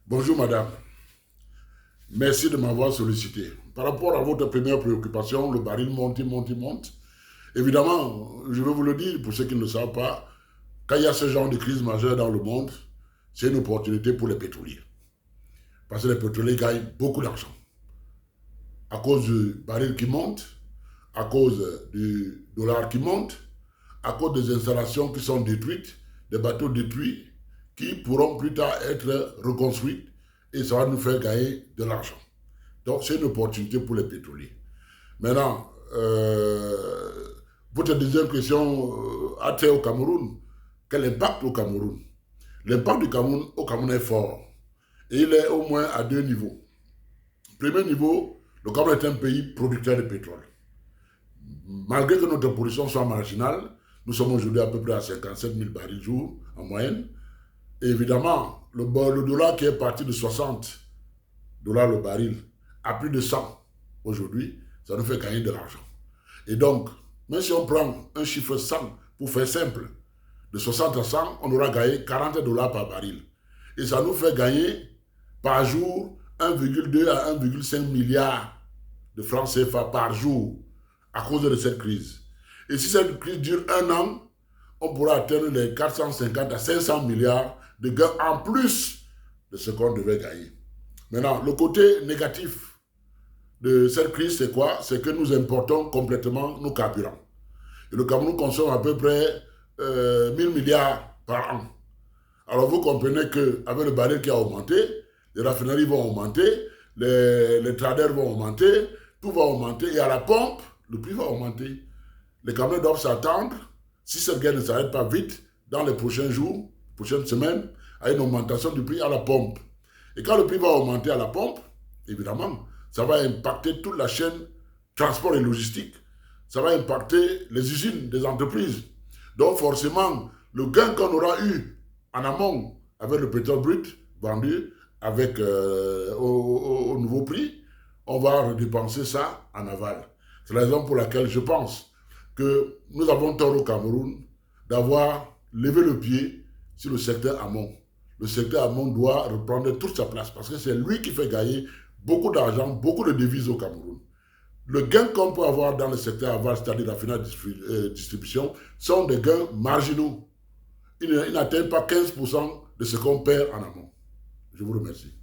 Bonjour madame, merci de m'avoir sollicité. Par rapport à votre première préoccupation, le baril monte, il monte, il monte. Évidemment, je vais vous le dire pour ceux qui ne le savent pas, quand il y a ce genre de crise majeure dans le monde, c'est une opportunité pour les pétroliers. Parce que les pétroliers gagnent beaucoup d'argent. À cause du baril qui monte, à cause du dollar qui monte, à cause des installations qui sont détruites, des bateaux détruits qui pourront plus tard être reconstruits et ça va nous faire gagner de l'argent. Donc c'est une opportunité pour les pétroliers. Maintenant, votre deuxième question a trait au Cameroun. Quel impact au Cameroun? L'impact du Cameroun au Cameroun est fort. Et il est au moins à deux niveaux. Premier niveau, le Cameroun est un pays producteur de pétrole. Malgré que notre production soit marginale, nous sommes aujourd'hui à peu près à 57 000 barils jour en moyenne. Et évidemment, le dollar qui est parti de 60 dollars le baril à plus de 100 aujourd'hui, ça nous fait gagner de l'argent. Et donc, même si on prend un chiffre 100 pour faire simple, de 60 à 100, on aura gagné 40 dollars par baril. Et ça nous fait gagner par jour 1,2 à 1,5 milliard de francs CFA par jour à cause de cette crise. Et si cette crise dure un an, on pourra atteindre les 450 à 500 milliards de gains en plus de ce qu'on devait gagner. Maintenant, le côté négatif de cette crise, c'est quoi? C'est que nous importons complètement nos carburants. Et le Cameroun consomme à peu près 1000 milliards par an. Alors vous comprenez qu'avec le baril qui a augmenté, les raffineries vont augmenter, les traders vont augmenter, tout va augmenter. Et à la pompe, le prix va augmenter. Les Camerounais doivent s'attendre, si cette guerre ne s'arrête pas vite, dans les prochains jours, prochaines semaines, à une augmentation du prix à la pompe. Et quand le prix va augmenter à la pompe, évidemment, ça va impacter toute la chaîne transport et logistique. Ça va impacter les usines des entreprises. Donc forcément, le gain qu'on aura eu en amont avec le pétrole brut vendu avec, au nouveau prix, on va redépenser ça en aval. C'est la raison pour laquelle je pense que nous avons tort au Cameroun d'avoir levé le pied sur le secteur amont. Le secteur amont doit reprendre toute sa place parce que c'est lui qui fait gagner beaucoup d'argent, beaucoup de devises au Cameroun. Le gain qu'on peut avoir dans le secteur aval, c'est-à-dire la finale distribution, sont des gains marginaux. Ils n'atteignent pas 15% de ce qu'on perd en amont. Je vous remercie.